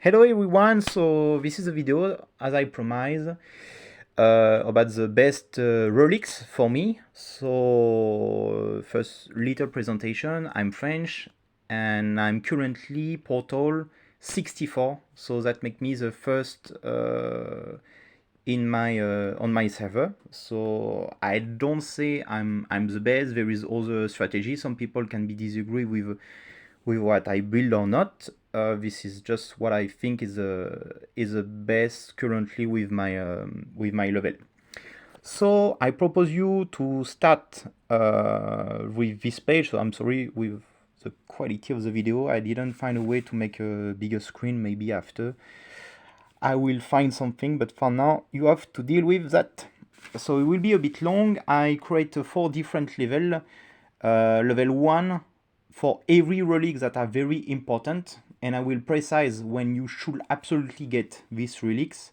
Hello everyone, so this is a video, as I promised, about the best relics for me. So first little presentation, I'm French and I'm currently Portal 64, so that makes me the first in my on my server. So I don't say I'm the best. There is other strategy. Some people can be disagree with what I build or not. This is just what I think is the best currently with my level. So I propose you to start with this page. So I'm sorry with the quality of the video. I didn't find a way to make a bigger screen. Maybe after I will find something, but for now you have to deal with that. So it will be a bit long. I create 4 different level. Level 1 for every relic that are very important, and I will precise when you should absolutely get these relics.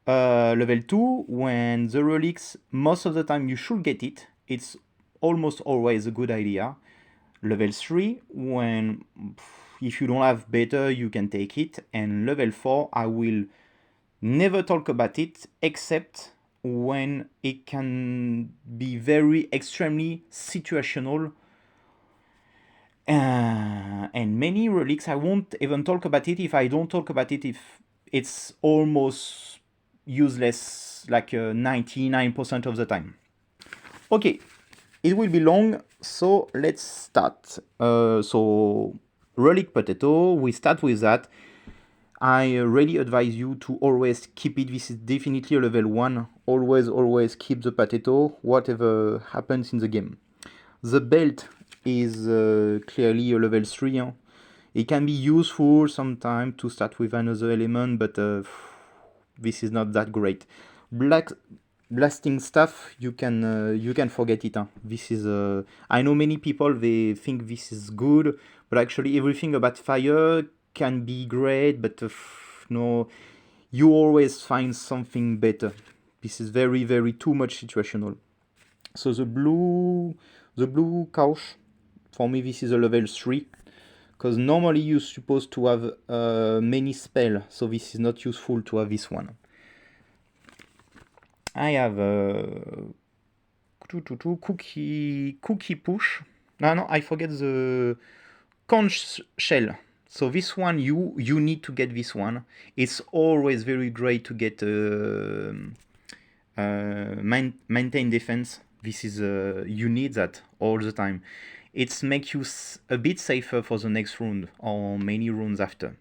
Level 2, when the relics, most of the time you should get it, it's almost always a good idea. Level 3, when if you don't have better, you can take it. And level 4, I will never talk about it except when it can be very extremely situational. And many relics, I won't even talk about it. If I don't talk about it, if it's almost useless, like 99% of the time. Okay, it will be long, so let's start. So relic potato, we start with that. I really advise you to always keep it. This is definitely a level 1. Always keep the potato, whatever happens in the game. The belt is clearly a level 3. Huh? It can be useful sometimes to start with another element, but this is not that great. Blasting stuff, you can forget it. Huh? This is I know many people, they think this is good, but actually everything about fire can be great, but no, you always find something better. This is very too much situational. So the blue couch, for me this is a level 3, because normally you're supposed to have many spell, so this is not useful to have this one. I have cookie push. No, I forget the conch shell. So this one, you need to get this one. It's always very great to get maintain defense. This is you need that all the time. It's make you a bit safer for the next round or many rounds after.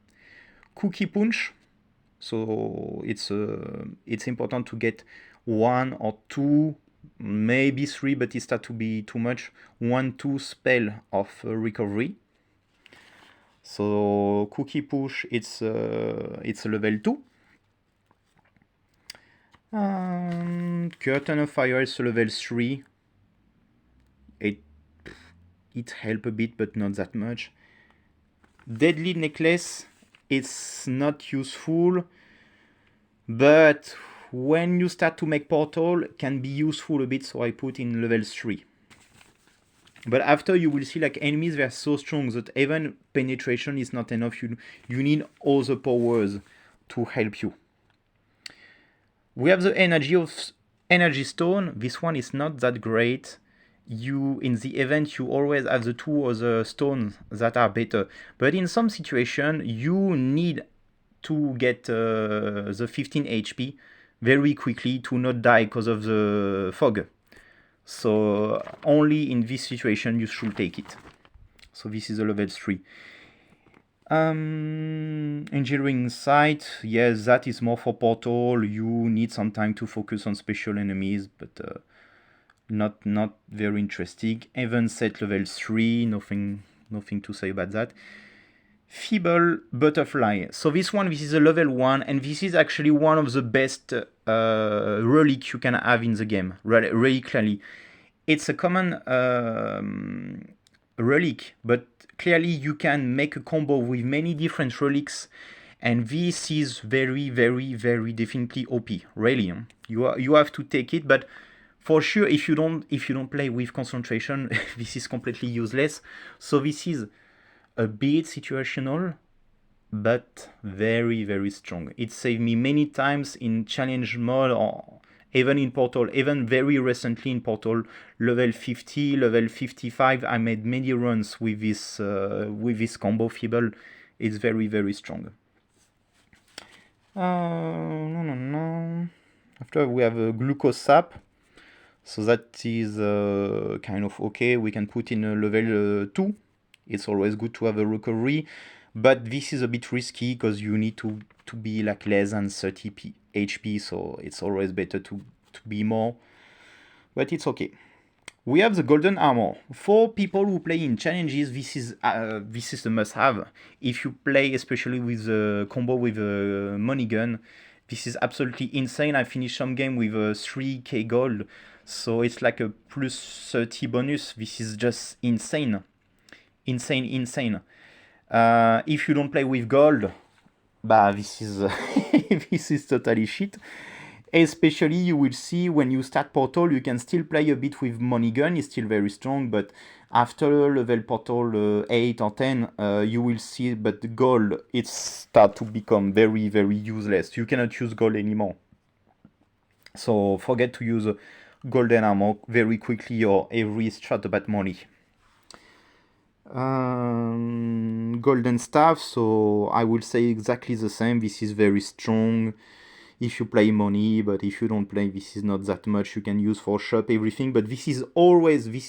Cookie punch. So it's important to get 1 or 2, maybe 3, but it starts to be too much. 1-2 spell of recovery. So cookie push, it's a level 2. Curtain of fire is a level 3. It help a bit, but not that much. Deadly necklace, it's not useful, but when you start to make portal, can be useful a bit, so I put in level 3. But after you will see like enemies, they are so strong that even penetration is not enough. You need other powers to help you. We have the energy stone. This one is not that great. You in the event you always have the 2 other stones that are better. But in some situation you need to get the 15 HP very quickly to not die because of the fog. So only in this situation you should take it. So this is a level 3. Engineering site, yes, that is more for portal. You need some time to focus on special enemies, but not very interesting. Even set level 3, nothing to say about that. Feeble butterfly. So this is a level 1, and this is actually one of the best relic you can have in the game. Really clearly, it's a common relic, but clearly you can make a combo with many different relics, and this is very definitely OP. Really, you have to take it, but for sure if you don't play with concentration, this is completely useless. So this is a bit situational, but very, very strong. It saved me many times in challenge mode or even in Portal, even very recently in Portal, level 50, level 55. I made many runs with this combo feeble. It's very, very strong. No. After we have a glucose sap. So that is kind of okay. We can put in a level 2. It's always good to have a recovery. But this is a bit risky because you need to be like less than 30 HP. So it's always better to be more. But it's okay. We have the golden armor. For people who play in challenges, this is a must-have. If you play especially with the combo with a money gun, this is absolutely insane. I finished some game with 3k gold, so it's like a plus 30 bonus. This is just insane. Insane. If you don't play with gold, this is this is totally shit. Especially you will see when you start Portal, you can still play a bit with money gun. It's still very strong, but after level Portal 8 or 10, you will see, but the gold, it start to become very, very useless. You cannot use gold anymore. So forget to use golden armor very quickly or every strat about money. Golden staff, so I will say exactly the same. This is very strong if you play money, but if you don't play, this is not that much. You can use for shop everything, but this is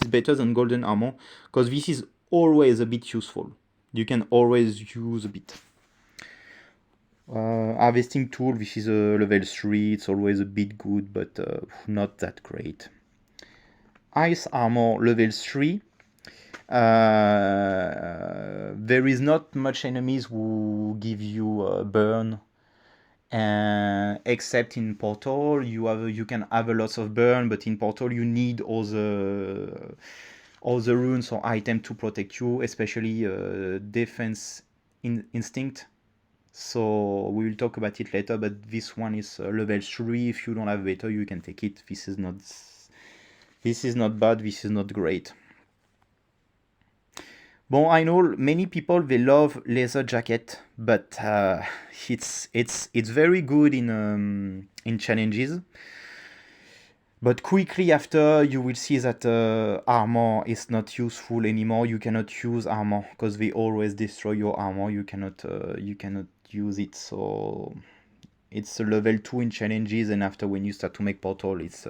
better than golden armor because this is always a bit useful. You can always use a bit. Harvesting tool, this is a level 3. It's always a bit good, but not that great. Ice armor level 3. There is not much enemies who give you burn, except in Portal. You can have a lot of burn, but in Portal you need all the runes or items to protect you, especially defense instinct. So we will talk about it later, but this one is level 3. If you don't have better, you can take it. This is not bad. This is not great. Bon, I know many people, they love leather jacket, but it's very good in challenges. But quickly after, you will see that armor is not useful anymore. You cannot use armor because they always destroy your armor. You cannot use it. So it's a level 2 in challenges, and after when you start to make Portal, it's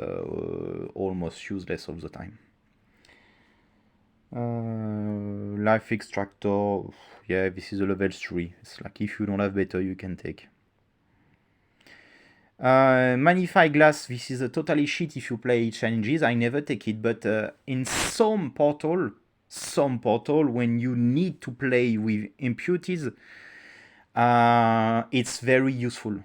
almost useless all the time. Life extractor, yeah, this is a level 3. It's like if you don't have better, you can take. Magnify glass, this is a totally shit if you play challenges. I never take it, but in some portal, when you need to play with impurities, it's very useful.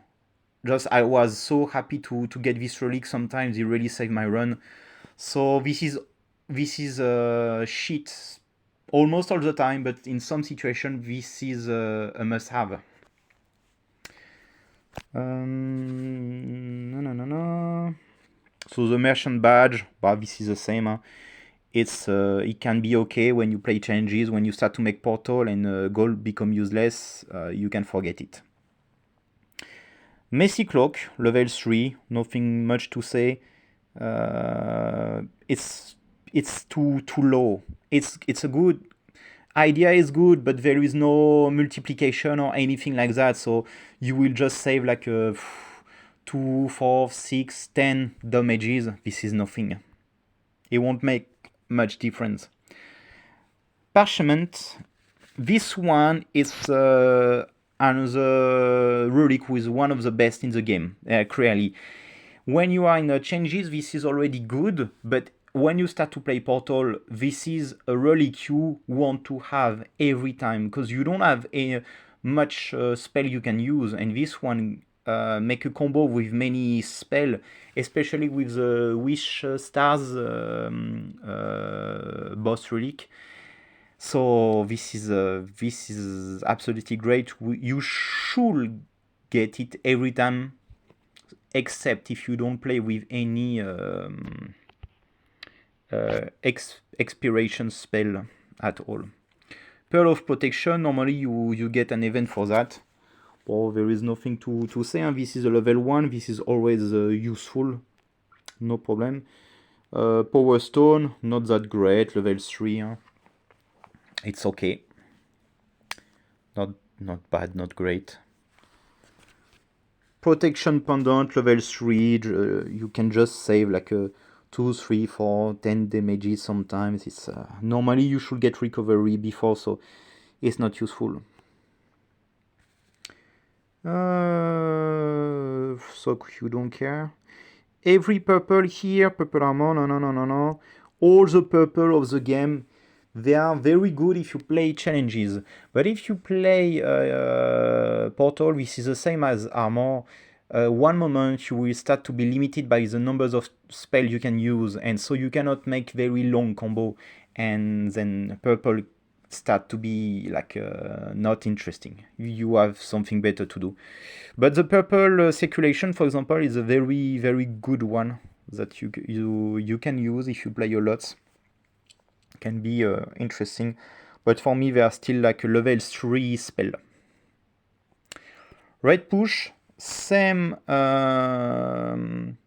Just I was so happy to get this relic. Sometimes it really saved my run. So this is shit almost all the time, but in some situation this is a must-have. No. So the merchant badge, this is the same. It can be okay when you play challenges. When you start to make Portal and gold become useless, you can forget it. Messy cloak, level 3, nothing much to say. It's too low. It's a good idea, is good, but there is no multiplication or anything like that. So you will just save like 2, 4, 6, 10 damages. This is nothing. It won't make much difference. Parchment. This one is another relic who is one of the best in the game. Clearly, when you are in the changes, this is already good, but when you start to play Portal, this is a relic you want to have every time because you don't have much spell you can use, and this one make a combo with many spell, especially with the Wish Stars boss relic. So this is absolutely great. You should get it every time, except if you don't play with any expiration spell at all. Pearl of Protection, normally you get an event for that. Oh, there is nothing to say. This is a level 1. This is always useful. No problem. Power Stone, not that great. Level 3. It's okay. Not bad, not great. Protection Pendant, level 3. You can just save like 2, 3, 4, 10 damages sometimes. It's normally you should get recovery before, so it's not useful. So you don't care. Every purple here, purple armor, no. All the purple of the game, they are very good if you play challenges. But if you play Portal, this is the same as armor. One moment you will start to be limited by the numbers of spells you can use, and so you cannot make very long combo, and then purple start to be like not interesting. You have something better to do. But the purple circulation, for example, is a very, very good one that you can use if you play a lot. Can be interesting. But for me, they are still like a level 3 spell. Red push, same than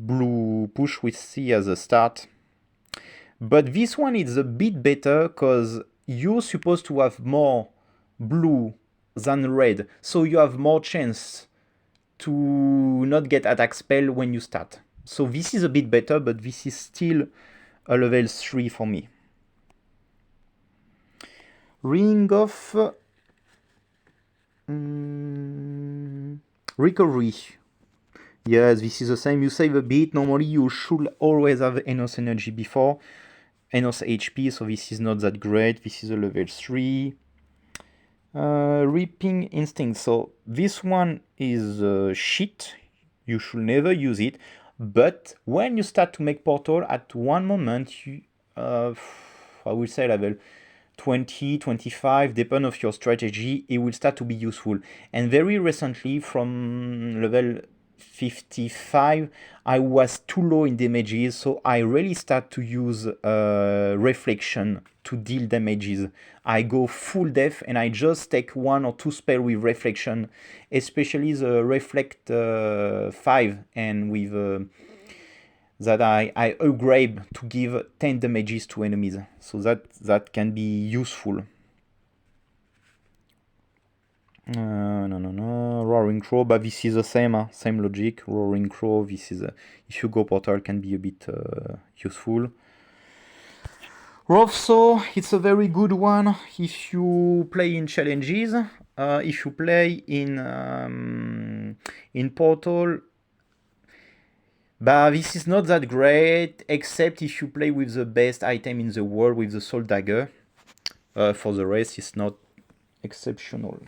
blue push we see as a start. But this one is a bit better because you're supposed to have more blue than red, so you have more chance to not get attack spell when you start. So this is a bit better, but this is still a level 3 for me. Ring of recovery. Yes, this is the same. You save a bit. Normally you should always have enough energy before, enough HP, so this is not that great. This is a level 3. Reaping Instinct. So this one is shit. You should never use it. But when you start to make Portal, at one moment, I will say level 20, 25, depend of your strategy, it will start to be useful. And very recently, from level 55, I was too low in damages, so I really start to use Reflection to deal damages. I go full def and I just take 1 or 2 spells with Reflection, especially the Reflect 5 and with that I upgrade to give 10 damages to enemies. So that can be useful. No. Roaring Crow, but this is the same, same logic. Roaring Crow, this is if you go Portal, can be a bit useful. Rough Saw, it's a very good one if you play in challenges. If you play in Portal, but this is not that great, except if you play with the best item in the world, with the Soul Dagger. For the rest, it's not exceptional.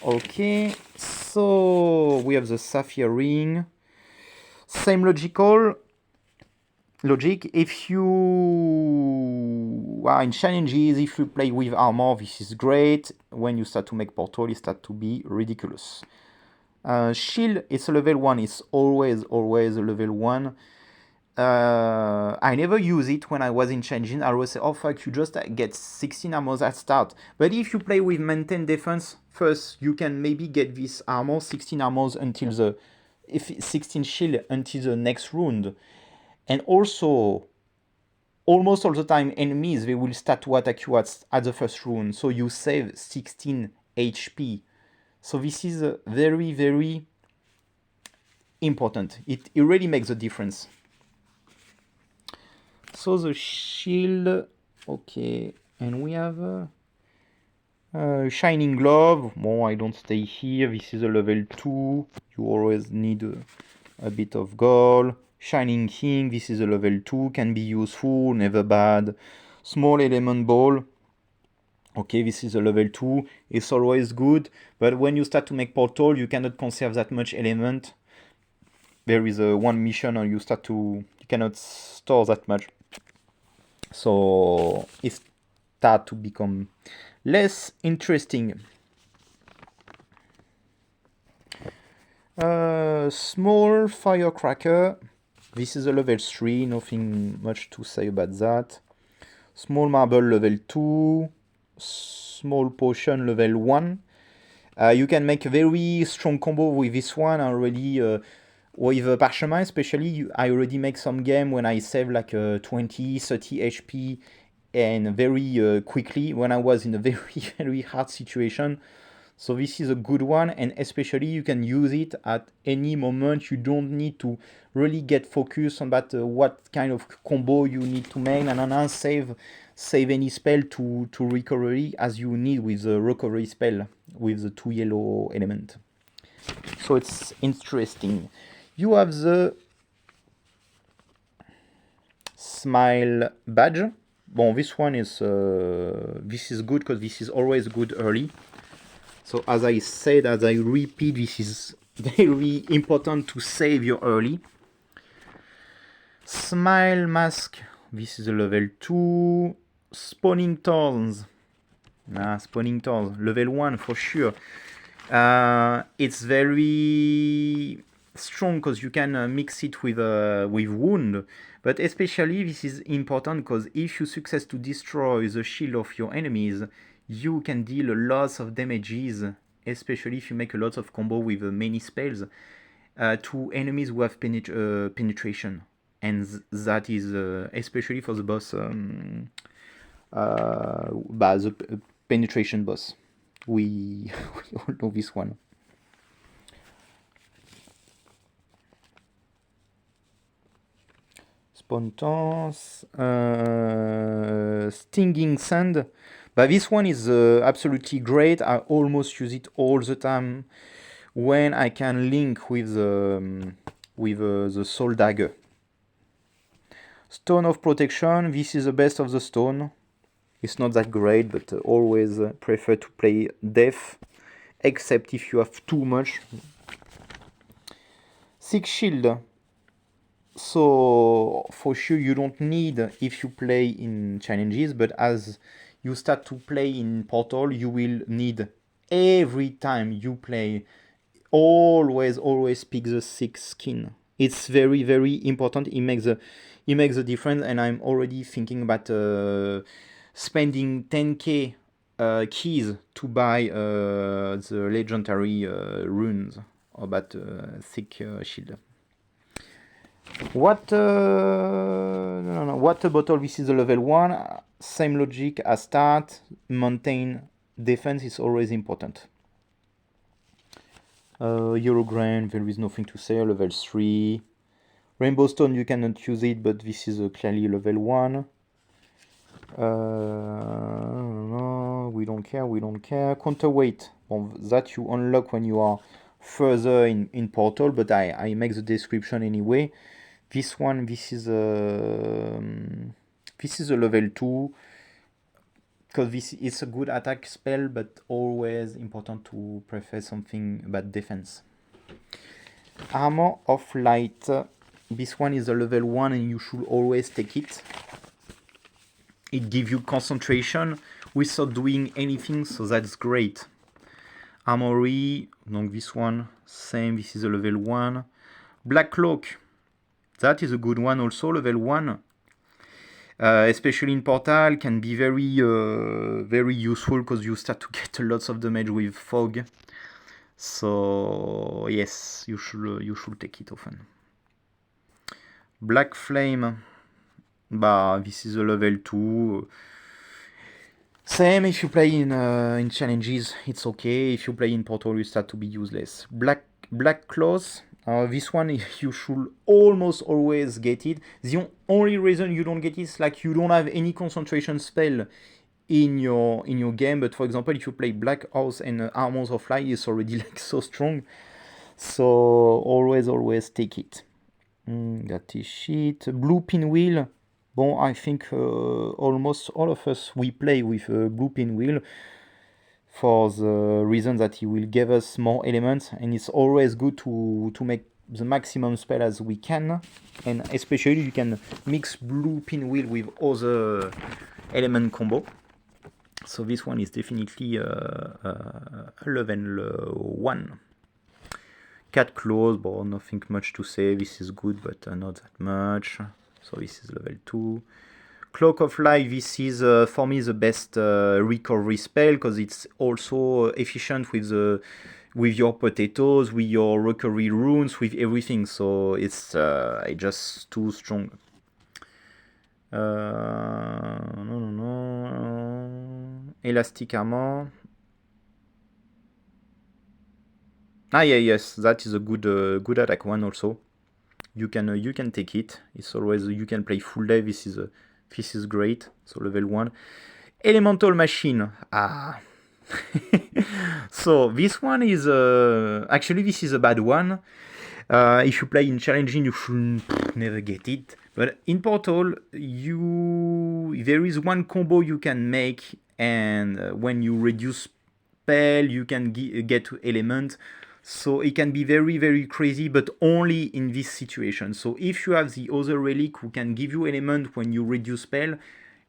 Okay, so we have the Sapphire Ring. Same logic. If you are in challenges, if you play with armor, this is great. When you start to make Portal, it starts to be ridiculous. Shield, it's a level 1. It's always a level 1. I never use it when I was in challenging. I always say, oh fuck, you just get 16 armors at start. But if you play with maintain defense, first you can maybe get this armor, 16 armors until 16 shield until the next round. And also, almost all the time, enemies, they will start to attack you at the first round. So you save 16 HP. So this is very, very important. It really makes a difference. So the shield, okay, and we have Shining Glove. Well, I don't stay here. This is a level 2. You always need a bit of gold. Shining King, this is a level 2. Can be useful, never bad. Small Element Ball. Okay, this is a level 2. It's always good. But when you start to make Portal, you cannot conserve that much element. There is one mission and you cannot store that much. So it starts to become less interesting. Small Firecracker. This is a level 3, nothing much to say about that. Small marble level 2, small potion level 1. You can make a very strong combo with this one already. With Parchment especially, I already make some game when I save like 20, 30 HP and very quickly when I was in a very, very hard situation. So this is a good one, and especially you can use it at any moment. You don't need to really get focused on that what kind of combo you need to make and save any spell to recovery as you need with the recovery spell with the 2 yellow element. So it's interesting. You have the smile badge. Bon, this one is this is good because this is always good early. So as I said, as I repeat, this is very important to save your early. Smile mask, this is a level 2. Spawning thorns. Spawning thorns, level 1 for sure. It's very strong because you can mix it with wound. But especially this is important because if you success to destroy the shield of your enemies, you can deal a lot of damages, especially if you make a lot of combo with many spells, to enemies who have penetration. And that is especially for the boss, the penetration boss. We all know this one. Spontans, Stinging Sand. But this one is absolutely great. I almost use it all the time when I can link with the Soul Dagger. Stone of Protection. This is the best of the stone. It's not that great, but always prefer to play Death, except if you have too much. Six Shield. So for sure you don't need if you play in challenges, but as you start to play in Portal, you will need every time you play. Always pick the 6 skin. It's very, very important. It makes a difference, and I'm already thinking about spending 10k keys to buy the legendary runes about thick shield. Water bottle. This is the level 1. Same logic as start. Maintain defense is always important. Euro grain, there is nothing to say. Level 3. Rainbow stone, you cannot use it, but this is clearly level 1. We don't care. Counterweight, well, that you unlock when you are further in Portal, but I make the description anyway. This one, this is a level 2, because this is a good attack spell, but always important to prefer something about defense. Armor of Light. This one is a level 1 and you should always take it. It gives you concentration without doing anything, so that's great. Armory, donc this one, same, this is a level 1. Black Cloak, that is a good one also, level 1. Especially in Portal, can be very useful because you start to get lots of damage with fog. So yes, you should take it often. Black Flame, this is a level 2. Same, if you play in challenges, it's okay. If you play in Portal, you start to be useless. Black Claws. This one, you should almost always get it. The only reason you don't get it is like you don't have any concentration spell in your game. But for example, if you play Black House and Armors of Light, it's already like so strong. So always take it. That is shit. Blue Pinwheel. Bon, I think almost all of us, we play with Blue Pinwheel for the reason that he will give us more elements, and it's always good to make the maximum spell as we can, and especially you can mix Blue Pinwheel with other element combo. So this one is definitely a level 1. Cat claws, but nothing much to say. This is good, but not that much. So this is level 2. Cloak of Life, this is for me the best recovery spell because it's also efficient with your potatoes, with your recovery runes, with everything. So it's just too strong. No. Elastic armor. Ah yeah, yes, that is a good attack one also. You can take it. It's always you can play full day. This is great. So level 1. Elemental Machine. Ah. So this one is actually this is a bad one. If you play in challenging, you should never get it. But in Portal, there is one combo you can make, and when you reduce spell, you can get to element. So it can be very, very crazy, but only in this situation. So if you have the other relic who can give you element when you reduce spell,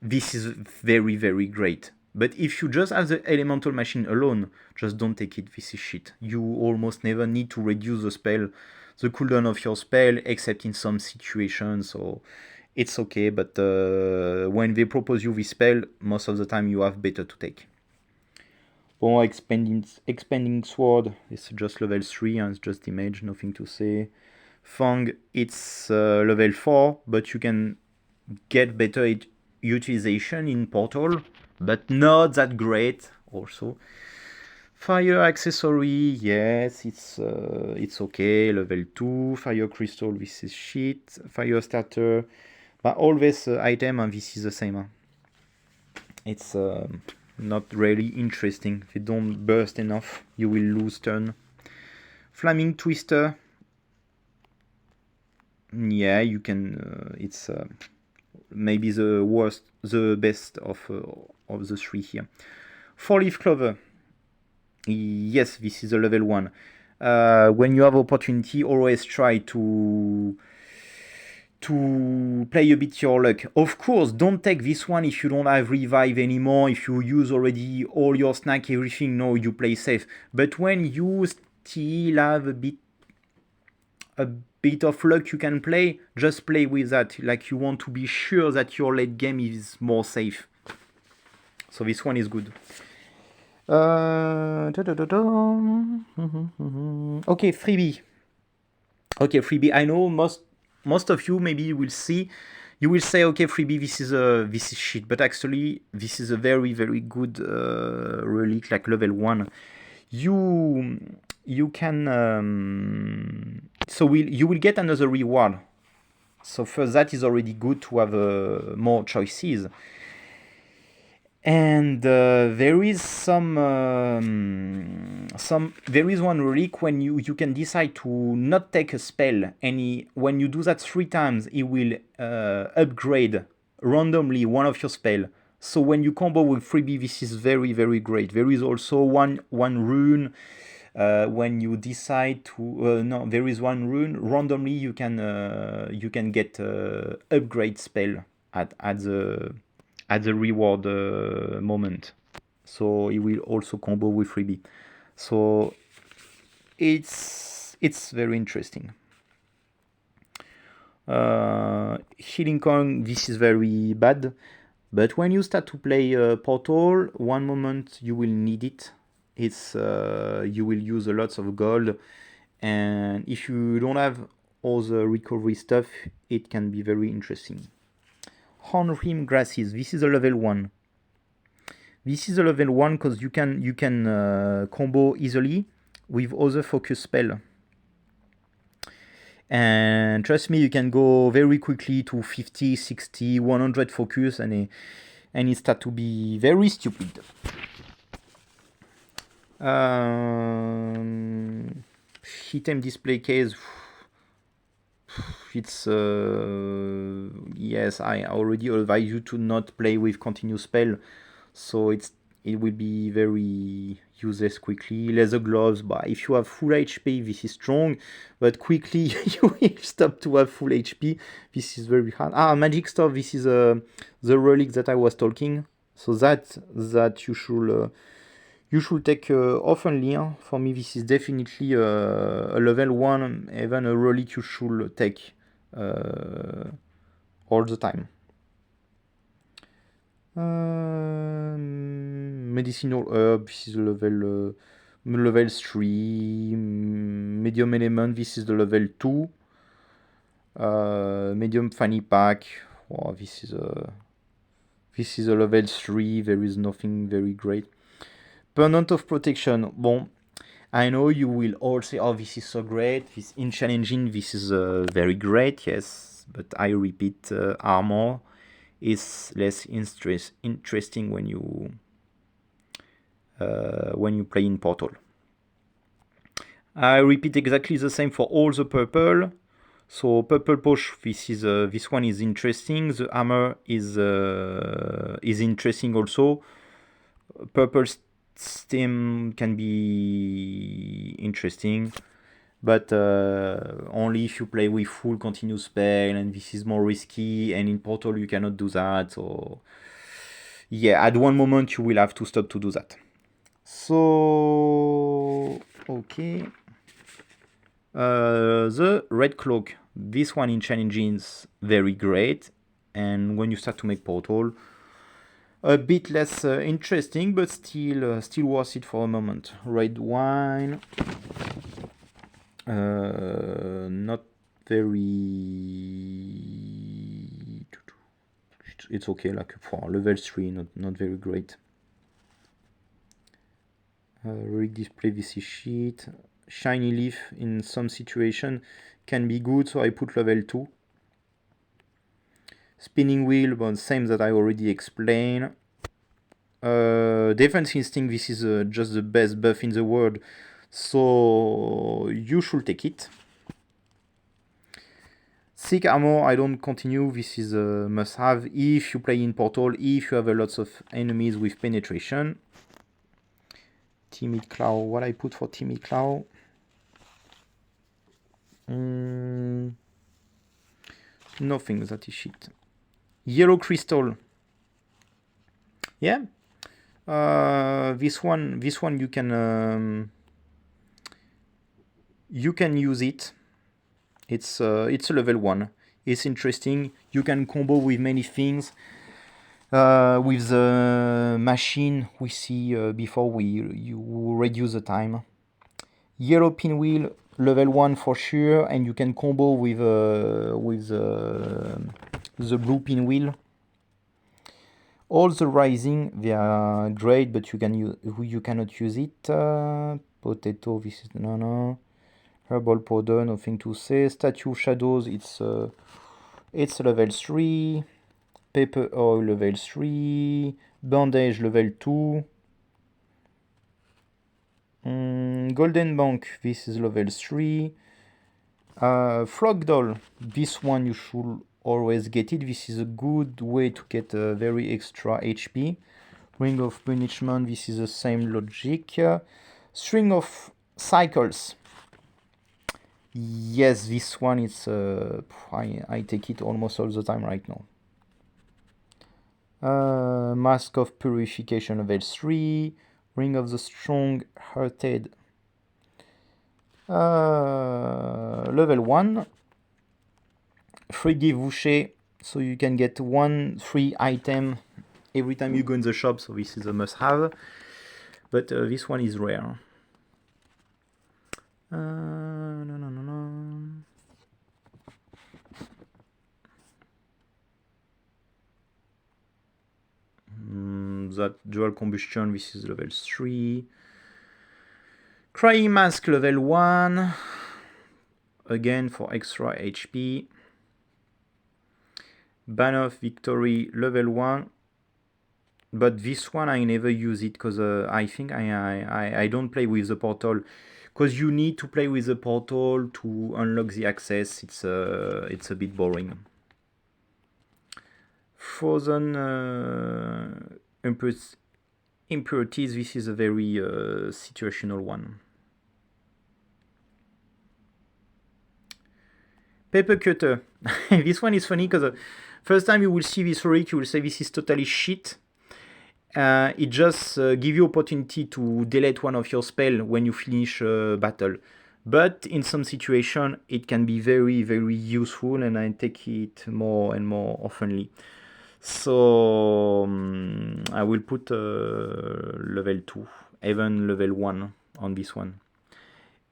this is very, very great. But if you just have the elemental machine alone, just don't take it. This is shit. You almost never need to reduce the cooldown of your spell, except in some situations. So it's okay. But when they propose you this spell, most of the time you have better to take. Bon, expanding sword, it's just level 3, and it's just image, nothing to say. Fang, it's level 4, but you can get better utilization in Portal, but not that great also. Fire accessory, yes, it's okay, level 2. Fire crystal, this is shit. Fire starter, but all this item, and this is the same. It's not really interesting. If you don't burst enough, you will lose turn. Flaming Twister. Yeah, you can. It's maybe the best of the 3 here. 4-leaf clover. Yes, this is a level 1. When you have opportunity, always try to play a bit your luck. Of course, don't take this one if you don't have revive anymore, if you use already all your snack, everything, no, you play safe. But when you still have a bit of luck you can play, just play with that. Like, you want to be sure that your late game is more safe. So this one is good. Okay, freebie. I know most of you maybe will say, okay, freebie, this is shit, but actually this is a very, very good relic, like level 1. You can you will get another reward. So first, that is already good to have more choices. And there is there is one relic when you can decide to not take a spell. When you do that 3 times, it will upgrade randomly one of your spell. So when you combo with freebie, this is very, very great. There is also one rune. When you decide to there is one rune randomly. You can get upgrade spell at the reward moment. So it will also combo with freebie. So it's very interesting. Healing coin, this is very bad. But when you start to play Portal, one moment you will need it. It's you will use a lot of gold, and if you don't have all the recovery stuff, it can be very interesting. Hornrim grasses. This is a level 1. This is a level 1 because you can combo easily with other focus spell. And trust me, you can go very quickly to 50, 60, 100 focus, and it start to be very stupid. Item display case. It's yes, I already advise you to not play with continuous spell, so it will be very useless quickly. Leather gloves, but if you have full HP, this is strong, but quickly you will stop to have full HP. This is very hard. Magic stuff. This is the relic that I was talking. So that you You should take oftenly. For me, this is definitely a level 1, even a relic you should take all the time. Medicinal herb, this is level 3. Medium element, this is the level 2. Medium fanny pack, oh, this is a level 3. There is nothing very great. Pendant of protection. Bon, I know you will all say, oh, this is so great. This enchant engine, this is very great, yes. But I repeat, armor is less interesting when you play in Portal. I repeat exactly the same for all the purple. So purple posh, this one is interesting. The armor is interesting also. Purple stem can be interesting, but only if you play with full continuous spell, and this is more risky, and in Portal you cannot do that. So yeah, at one moment you will have to stop to do that. So okay. The red cloak, this one in challenges very great, and when you start to make Portal, a bit less interesting, but still worth it for a moment. Red wine, not very. It's okay, like for level 3, not very great. Relic display, this is shit. Shiny leaf in some situation can be good, so I put level 2. Spinning wheel, but same that I already explained. Defense instinct, this is just the best buff in the world, so you should take it. Thick armor, I don't continue, this is a must have if you play in Portal, if you have a lots of enemies with penetration. Timid Claw, what I put for Timid Claw? Nothing, that is shit. Yellow crystal. Yeah. This one you can use it. It's a level 1. It's interesting. You can combo with many things. With the machine we see before you reduce the time. Yellow pinwheel, level 1 for sure, and you can combo with the blue pinwheel. All the rising, they are great, but you cannot use it. Potato, this is no. Herbal powder, nothing to say. Statue shadows, it's level 3. Paper oil, level 3. Bandage, level 2. Golden Bank, this is level 3. Frog Doll, this one you should always get it. This is a good way to get a very extra HP. Ring of Punishment, this is the same logic. String of Cycles. Yes, this one is I take it almost all the time right now. Mask of Purification, level 3. Ring of the Strong-Hearted, level 1. Free Givouche, so you can get 1 free item every time you go in the shop, so this is a must-have. But this one is rare. No. That dual combustion, this is level 3. Crying Mask, level 1. Again for extra HP. Banner of Victory, level 1. But this one I never use it because I think I don't play with the portal. Because you need to play with the portal to unlock the access. It's a bit boring. Frozen impurities, this is a very situational one. Paper cutter. This one is funny because first time you will see this relic, you will say this is totally shit. it just give you opportunity to delete one of your spell when you finish battle. But in some situation, it can be very, very useful, and I take it more and more oftenly. So I will put level 2, even level 1 on this one.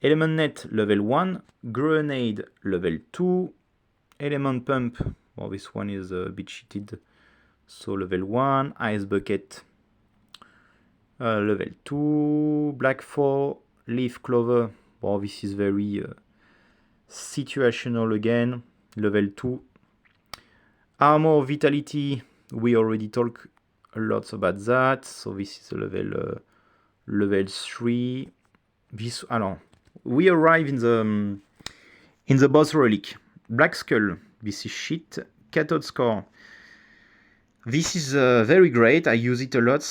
Element Net level 1, Grenade level 2, Element Pump, well, this one is a bit cheated, so level 1, Ice Bucket level 2, Black 4, Leaf Clover, well, this is very situational again, level 2. Armor Vitality, we already talked a lot about that, so this is a level 3. This, we arrive in the boss relic. Black Skull, this is shit. Cathode Score, this is very great. I use it a lot.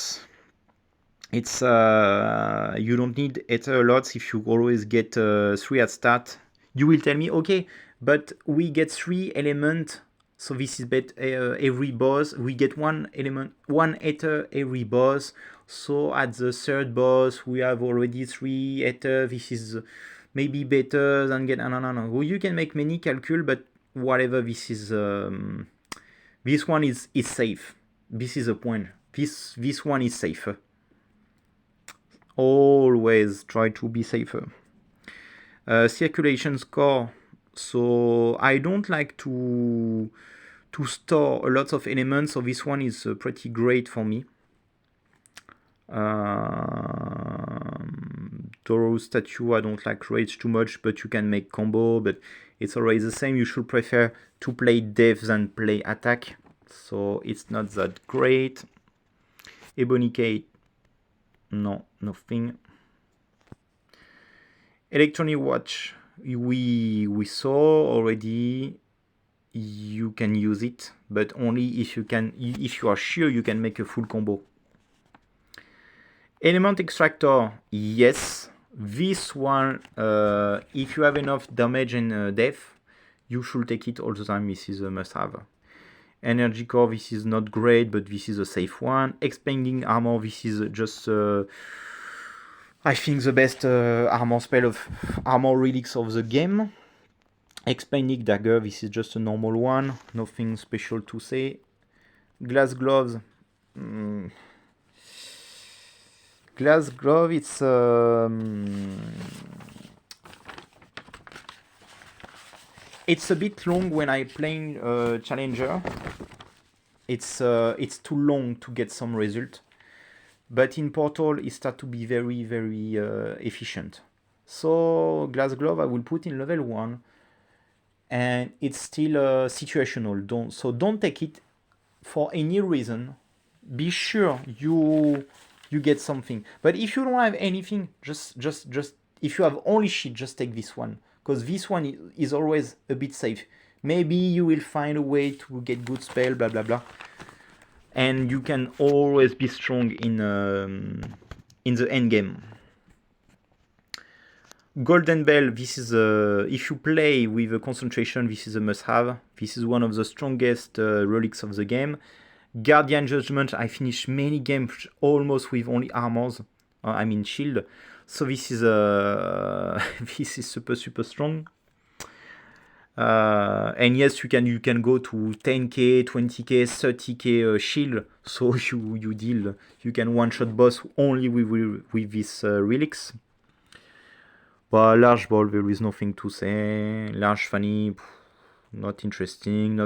It's you don't need Ether a lot if you always get 3 at start. You will tell me, okay, but we get 3 elements, so this is every boss. We get 1 element, 1 Ether every boss. So at the 3rd boss, we have already 3 Ether. This is maybe better than get. No. Well, you can make many calcul, but whatever. This is this one is safe. This is the point. This one is safer. Always try to be safer. Circulation score. So I don't like to store a lot of elements, so this one is pretty great for me. Toro statue, I don't like rage too much, but you can make combo, but it's always the same. You should prefer to play def than play attack, so it's not that great. Ebony Kate, no, nothing. Electronic watch, we saw already. You can use it, but only if you are sure you can make a full combo. Element extractor, yes. This one, if you have enough damage and def, you should take it all the time. This is a must-have. Energy core, this is not great, but this is a safe one. Expanding armor, this is just I think the best armor spell of armor relics of the game. Expanding dagger, this is just a normal one, nothing special to say. Glass gloves, glass glove, it's a bit long when I play challenger. It's too long to get some result, but in portal it start to be very, very efficient. So glass glove I will put in level 1, and it's still situational. Don't take it for any reason. Be sure you get something. But if you don't have anything, just if you have only shit, just take this one, because this one is always a bit safe. Maybe you will find a way to get good spell, blah blah blah, and you can always be strong in the end game. Golden Bell, this is if you play with a concentration, this is a must-have. This is one of the strongest relics of the game. Guardian Judgment, I finished many games almost with only armors. I mean shield. So this is this is super strong. And yes, you can go to 10k, 20k, 30k shield. So you deal. You can one-shot boss only with this relics. But large ball, there is nothing to say. Large fanny, not interesting.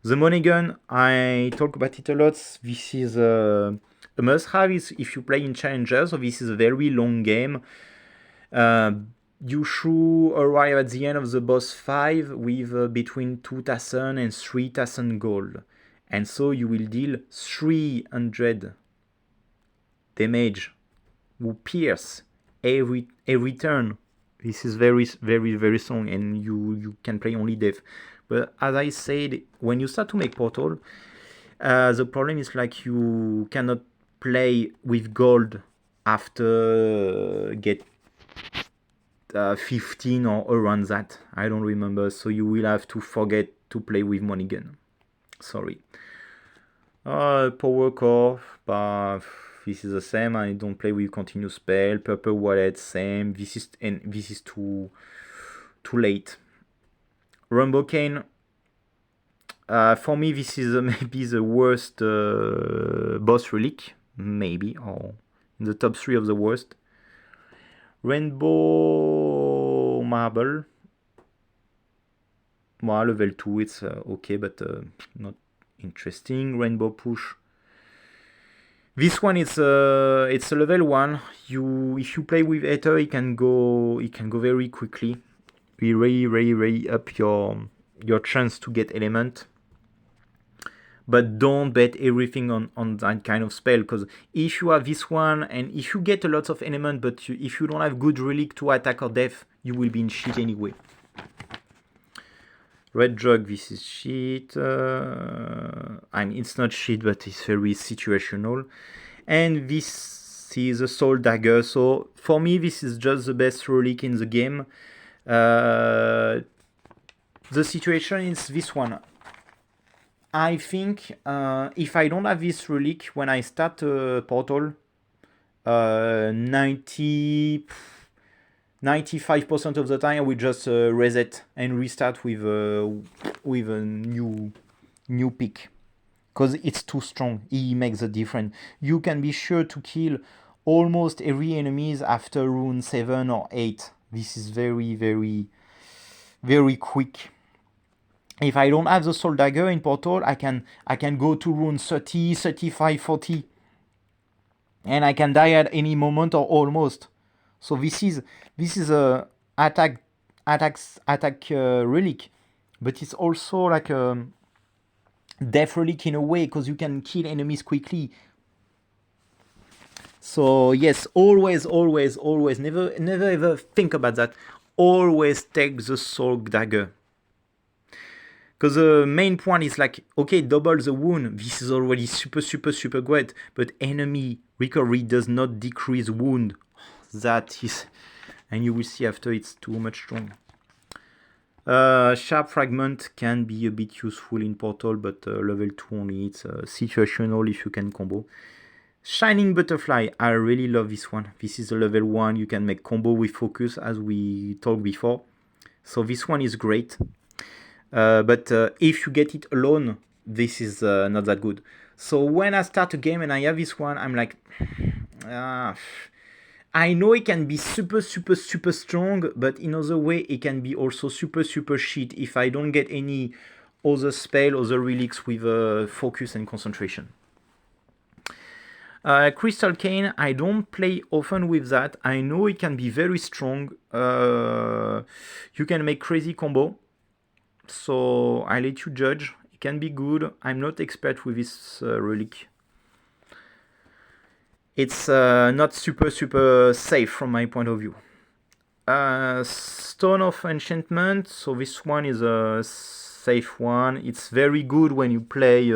The money gun, I talk about it a lot. This is a must-have if you play in challenger. So this is a very long game. You should arrive at the end of the boss 5 with between 2,000 and 3,000 gold. And so you will deal 300 damage with pierce every turn. This is very strong, and you can play only def. But as I said, when you start to make portal, the problem is like you cannot play with gold after get 15 or around that. I don't remember. So you will have to forget to play with money gun. Sorry. Power core, but this is the same. I don't play with continuous spell. Purple wallet, same. This is too late. Rainbow cane. For me, this is maybe the worst boss relic, maybe, or in the top 3 of the worst. Rainbow marble. Well, level 2, it's okay, but not interesting. Rainbow push. This one it's a level 1. If you play with Ether, it can go very quickly. We really up your chance to get element. But don't bet everything on that kind of spell, because if you have this one and if you get a lot of element, but if you don't have good relic to attack or def, you will be in shit anyway. Red drug, this is shit. I mean, it's not shit, but it's very situational. And this is a soul dagger. So for me, this is just the best relic in the game. The situation is this one. I think if I don't have this relic when I start Portal, 95% of the time I will just reset and restart with a new pick, because it's too strong. He makes a difference. You can be sure to kill almost every enemies after rune 7 or 8. This is very quick. If I don't have the soul dagger in Portal, I can go to rune 30, 35, 40. And I can die at any moment or almost. So this is a attack relic, but it's also like a death relic in a way, because you can kill enemies quickly. So yes, always, never ever think about that. Always take the soul dagger. Because the main point is like, okay, double the wound. This is already super great. But enemy recovery does not decrease wound. That is... And you will see after it's too much strong. Sharp fragment can be a bit useful in Portal, but level 2 only. It's situational if you can combo. Shining butterfly. I really love this one. This is a level 1. You can make combo with focus, as we talked before. So this one is great. But if you get it alone, this is not that good. So when I start a game and I have this one, I'm like, I know it can be super strong, but in other way it can be also super shit if I don't get any other spell, other relics with focus and concentration. Crystal Cane, I don't play often with that. I know it can be very strong. You can make crazy combo. So I let you judge. It can be good. I'm not expert with this relic. It's not super safe from my point of view. Stone of Enchantment. So this one is a safe one. It's very good when you play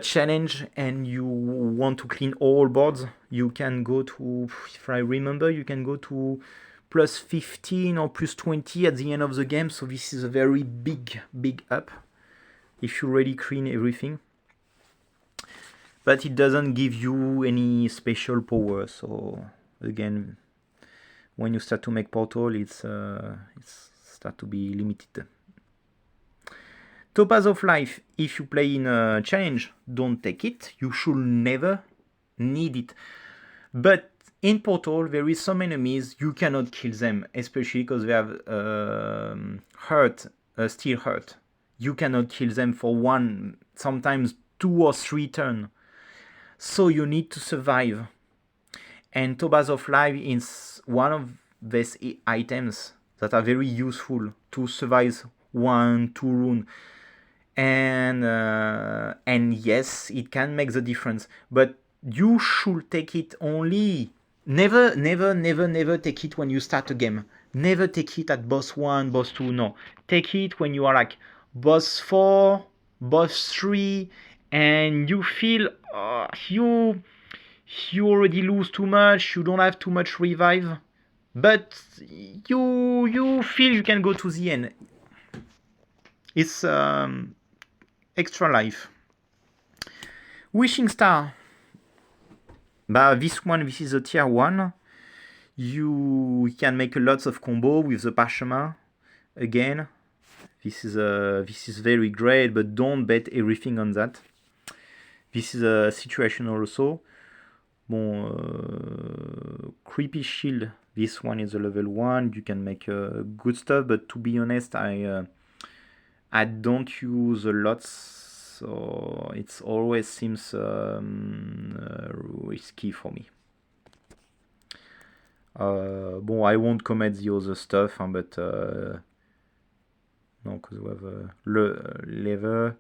challenge and you want to clean all boards. You can go to, if I remember, you can go to plus 15 or plus 20 at the end of the game. So this is a very big up if you really clean everything. But it doesn't give you any special power. So again, when you start to make Portal, it's start to be limited. Topaz of Life, if you play in a challenge, don't take it. You should never need it. But in Portal, there is some enemies you cannot kill them, especially because they have steel hurt. You cannot kill them for 1, sometimes 2 or 3 turns. So you need to survive. And Topaz of Life is one of these items that are very useful to survive 1, 2 runes. And yes, it can make the difference. But you should take it only. Never take it when you start a game. Never take it at boss 1, boss 2. No. Take it when you are like boss 4, boss 3, and you feel you already lose too much, you don't have too much revive, but you feel you can go to the end. It's extra life. Wishing Star. This is a tier 1. You can make lots of combo with the parchemin. Again, this is very great, but don't bet everything on that. This is a situational also. Creepy Shield. This one is a level 1. You can make good stuff, but to be honest, I don't use a lot, so it always seems risky for me. I won't comment the other stuff, but no, because we have lever.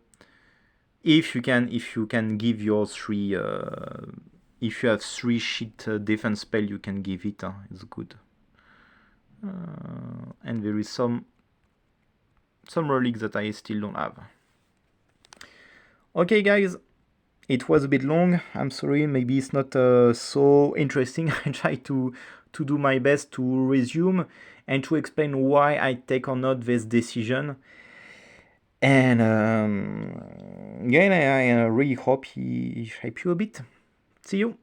If you can give your 3, if you have 3 sheet defense spell, you can give it. It's good. And there is some relics that I still don't have. Okay, guys, it was a bit long. I'm sorry, maybe it's not so interesting. I try to do my best to resume and to explain why I take or not this decision. And again, I really hope he helped you a bit. See you.